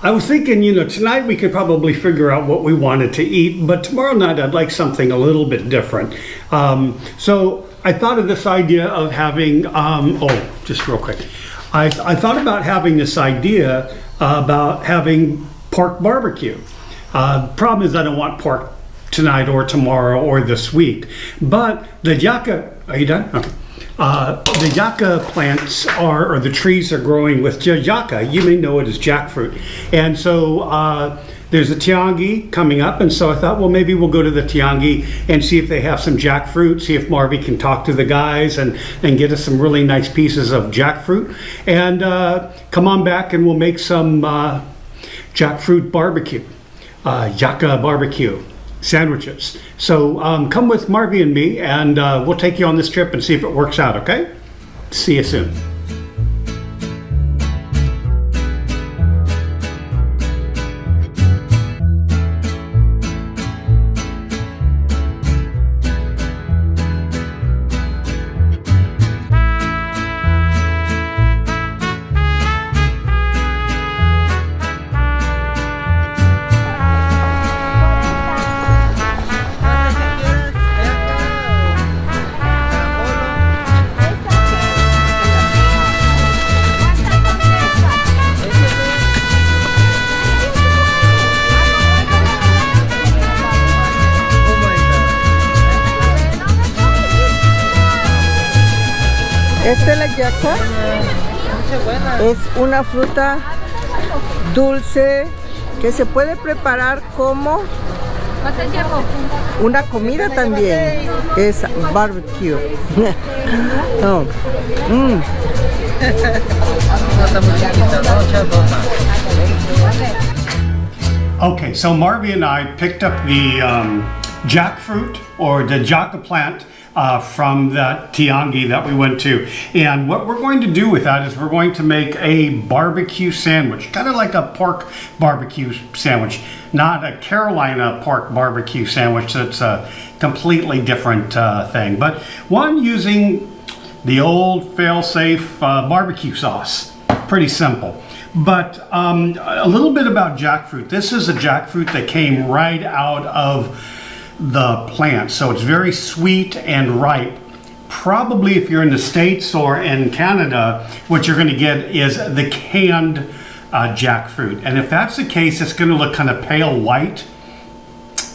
I was thinking, tonight we could probably figure out what we wanted to eat, but tomorrow night I'd like something a little bit different. So I thought of this idea of having, just real quick. I thought about having this idea about having pork barbecue. Problem is I don't want pork tonight or tomorrow or this week, but the yucca, are you done? Okay. The yucca plants or the trees are growing with yucca. You may know it as jackfruit. And so there's a Tianguis coming up, and so I thought, well, maybe we'll go to the Tianguis and see if they have some jackfruit, see if Marvy can talk to the guys and get us some really nice pieces of jackfruit. And come on back and we'll make some jackfruit barbecue, yucca barbecue sandwiches. So come with Marvy and me, and we'll take you on this trip and see if it works out, okay? See you soon. La yaca es una fruta dulce que se puede preparar como una comida también. Es barbecue. Oh. Okay, so Marvy and I picked up the jackfruit or the jaca plant from that Tianguis that we went to. And what we're going to do with that is we're going to make a barbecue sandwich, kind of like a pork barbecue sandwich, not a Carolina pork barbecue sandwich. That's a completely different thing, but one using the old fail-safe barbecue sauce. Pretty simple. But a little bit about jackfruit. This is a jackfruit that came right out of the plant, so it's very sweet and ripe. Probably if you're in the States or in Canada, what you're going to get is the canned jackfruit, and if that's the case, it's going to look kind of pale white,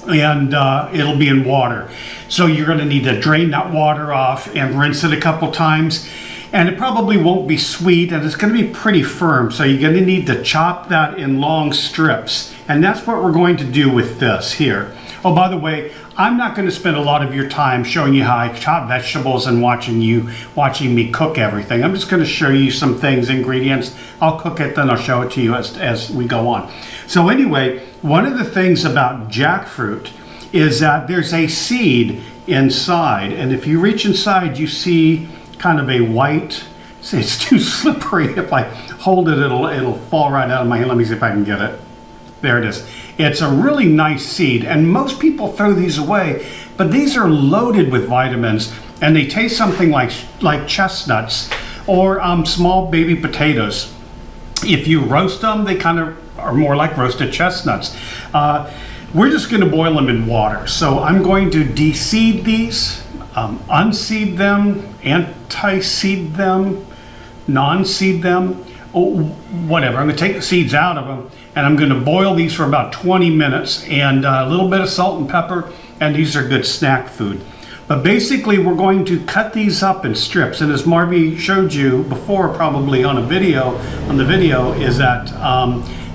and it'll be in water. So you're going to need to drain that water off and rinse it a couple times, and it probably won't be sweet, and it's going to be pretty firm, so you're going to need to chop that in long strips, and that's what we're going to do with this here. Oh, by the way, I'm not going to spend a lot of your time showing you how I chop vegetables and watching me cook everything. I'm just going to show you some things, ingredients. I'll cook it, then I'll show it to you as we go on. So anyway, one of the things about jackfruit is that there's a seed inside, and if you reach inside, you see kind of a white, see, it's too slippery. If I hold it, it'll fall right out of my hand. Let me see if I can get it. There it is. It's a really nice seed, and most people throw these away, but these are loaded with vitamins, and they taste something like chestnuts or small baby potatoes. If you roast them, they kind of are more like roasted chestnuts. We're just going to boil them in water. So I'm going to de-seed these, unseed them, anti-seed them, non-seed them, whatever. I'm going to take the seeds out of them, and I'm going to boil these for about 20 minutes, and a little bit of salt and pepper, and these are good snack food. But basically, we're going to cut these up in strips, and as Marvy showed you before, probably on the video, is that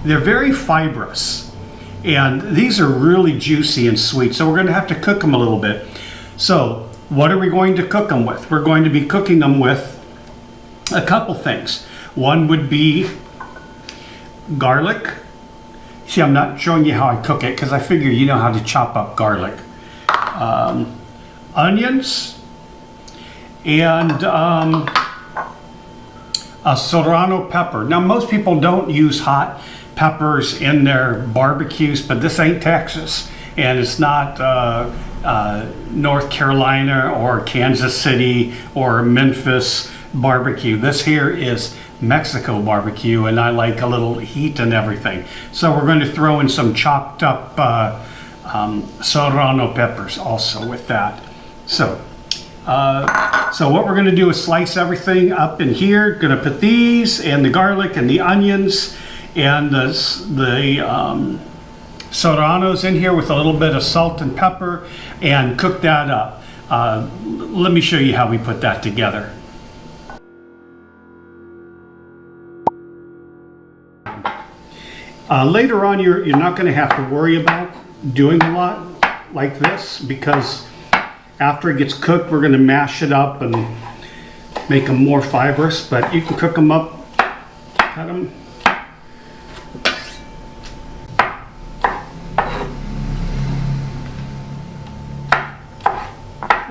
they're very fibrous, and these are really juicy and sweet, so we're going to have to cook them a little bit. So what are we going to cook them with? We're going to be cooking them with a couple things. One would be garlic. See, I'm not showing you how I cook it because I figure you know how to chop up garlic. Onions and a serrano pepper. Now, most people don't use hot peppers in their barbecues, but this ain't Texas, and it's not North Carolina or Kansas City or Memphis. barbecue. This here is Mexico barbecue, and I like a little heat and everything. So we're going to throw in some chopped up serrano peppers also with that. So what we're going to do is slice everything up in here. Going to put these and the garlic and the onions and the serranos in here with a little bit of salt and pepper and cook that up. Let me show you how we put that together. Later on, you're not going to have to worry about doing a lot like this, because after it gets cooked, we're going to mash it up and make them more fibrous, but you can cook them up, cut them.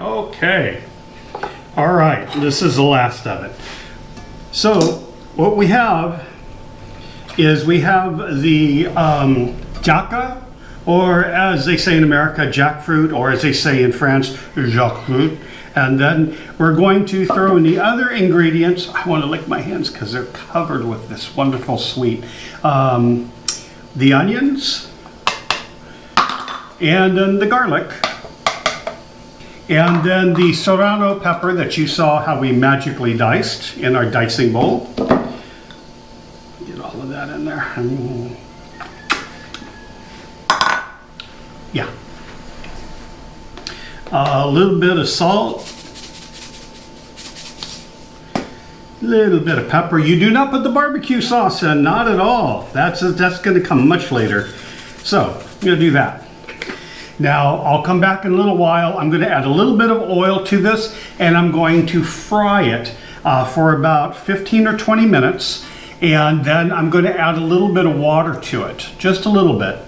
Okay, all right, this is the last of it. So what we have is we have the jaca, or as they say in America, jackfruit, or as they say in France, jackfruit. And then we're going to throw in the other ingredients. I want to lick my hands because they're covered with this wonderful sweet. The onions, and then the garlic, and then the serrano pepper that you saw how we magically diced in our dicing bowl. Get all of that in there. Yeah. A little bit of salt, a little bit of pepper. You do not put the barbecue sauce in, not at all. That's going to come much later. So I'm going to do that. Now I'll come back in a little while. I'm going to add a little bit of oil to this, and I'm going to fry it for about 15 or 20 minutes. And then I'm going to add a little bit of water to it, just a little bit.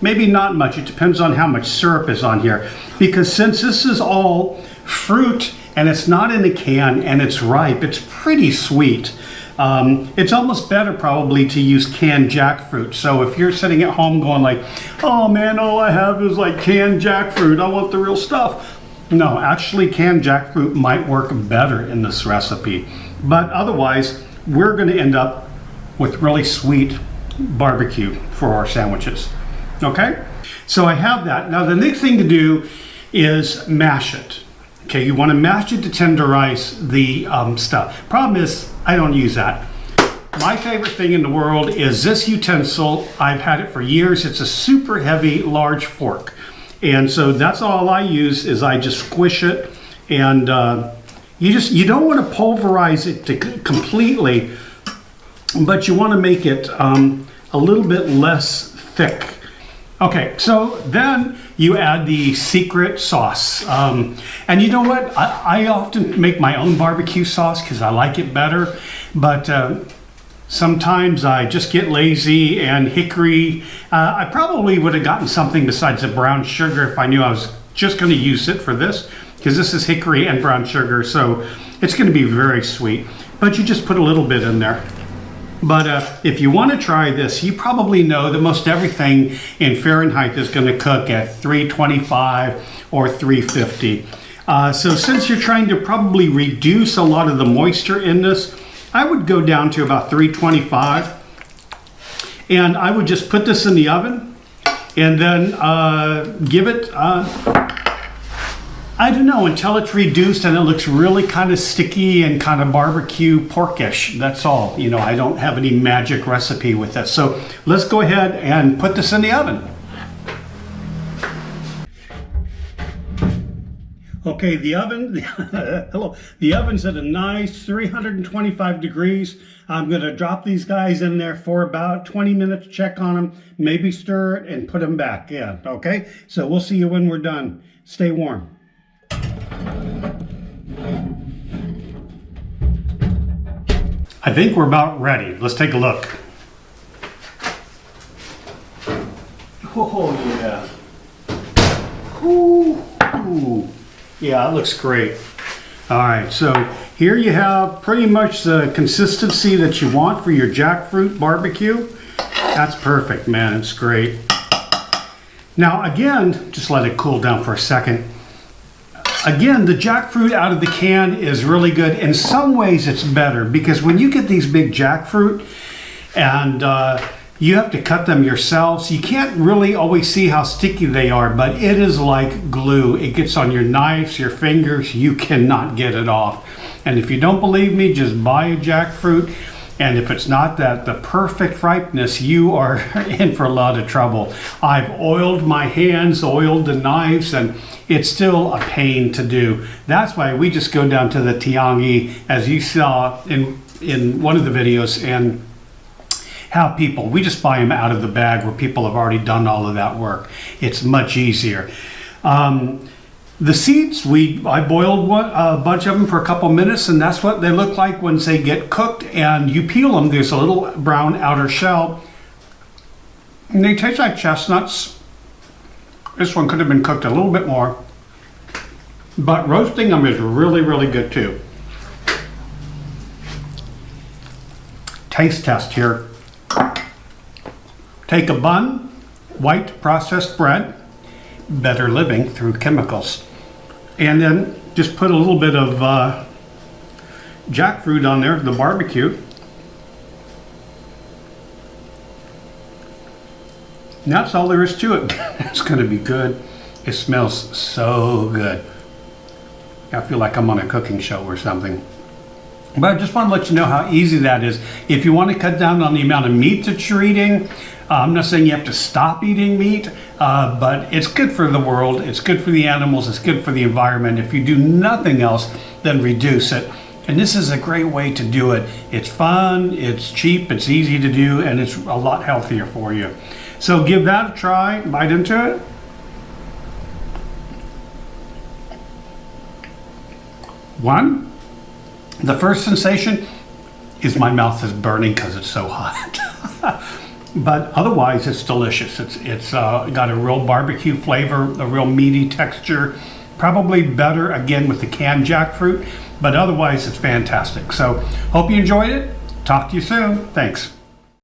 Maybe not much, it depends on how much syrup is on here. Because since this is all fruit and it's not in a can and it's ripe, it's pretty sweet. It's almost better probably to use canned jackfruit. So if you're sitting at home going like, oh man, all I have is like canned jackfruit, I want the real stuff. No, actually canned jackfruit might work better in this recipe. But otherwise, we're gonna end up with really sweet barbecue for our sandwiches. Okay, so I have that. Now the next thing to do is mash it. Okay, you want to mash it to tenderize the stuff. Problem is, I don't use that. My favorite thing in the world is this utensil. I've had it for years. It's a super heavy, large fork. And so that's all I use, is I just squish it. And you don't want to pulverize it completely, but you want to make it a little bit less thick. Okay, so then you add the secret sauce. And you know what? I often make my own barbecue sauce because I like it better. But sometimes I just get lazy, and hickory. I probably would have gotten something besides the brown sugar if I knew I was just going to use it for this, because this is hickory and brown sugar, so it's going to be very sweet. But you just put a little bit in there. But if you want to try this, you probably know that most everything in Fahrenheit is going to cook at 325 or 350. So since you're trying to probably reduce a lot of the moisture in this, I would go down to about 325. And I would just put this in the oven and then give it, I don't know, until it's reduced and it looks really kind of sticky and kind of barbecue porkish. That's all. You know, I don't have any magic recipe with this. So let's go ahead and put this in the oven. Okay, the oven, hello, the oven's at a nice 325 degrees. I'm gonna drop these guys in there for about 20 minutes, check on them, maybe stir it and put them back in, okay? So we'll see you when we're done. Stay warm. I think we're about ready. Let's take a look. Oh yeah. Ooh. Yeah, it looks great. All right, so here you have pretty much the consistency that you want for your jackfruit barbecue. That's perfect, man, it's great. Now again, just let it cool down for a second. Again, the jackfruit out of the can is really good. In some ways it's better because when you get these big jackfruit and you have to cut them yourselves, you can't really always see how sticky they are, but it is like glue. It gets on your knives, your fingers, you cannot get it off. And if you don't believe me, just buy a jackfruit. And if it's not the perfect ripeness, you are in for a lot of trouble. I've oiled my hands, oiled the knives, and it's still a pain to do. That's why we just go down to the Tianguis, as you saw in one of the videos, and have people, we just buy them out of the bag where people have already done all of that work. It's much easier. The seeds, I boiled a bunch of them for a couple minutes, and that's what they look like once they get cooked. And you peel them, there's a little brown outer shell, and they taste like chestnuts. This one could have been cooked a little bit more, but roasting them is really, really good too. Taste test here. Take a bun, white processed bread, better living through chemicals. And then just put a little bit of jackfruit on there, the barbecue. And that's all there is to it. It's gonna be good. It smells so good. I feel like I'm on a cooking show or something. But I just want to let you know how easy that is. If you want to cut down on the amount of meat that you're eating, I'm not saying you have to stop eating meat, but it's good for the world, it's good for the animals, it's good for the environment. If you do nothing else, then reduce it. And this is a great way to do it. It's fun, it's cheap, it's easy to do, and it's a lot healthier for you. So give that a try, bite into it. One. The first sensation is my mouth is burning because it's so hot. But otherwise it's delicious. It's got a real barbecue flavor, a real meaty texture. Probably better again with the canned jackfruit, but otherwise it's fantastic. So hope you enjoyed it. Talk to you soon. Thanks.